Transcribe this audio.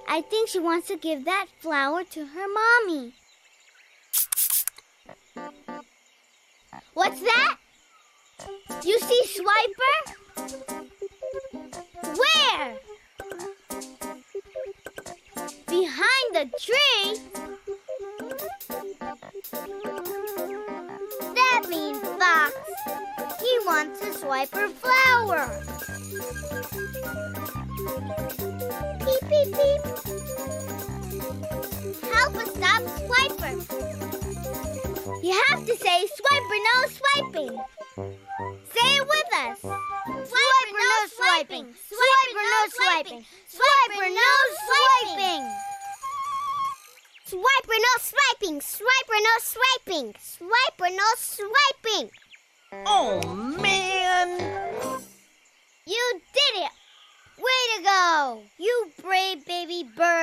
I think she wants to give that flower to her mommy. What's that? You see Swiper? Where? Behind the tree? That means Fox. He wants a Swiper flower. Peep, peep, peep. Help us stop Swiper. You have to say Swiper no swiping. Say it with us. Swiper no swiping. Swiper no swiping. Swiper no swiping. Swiper no swiping. Swiper no swiping. Swiper no swiping. Oh, man! You did it! Way to go! You brave baby bird!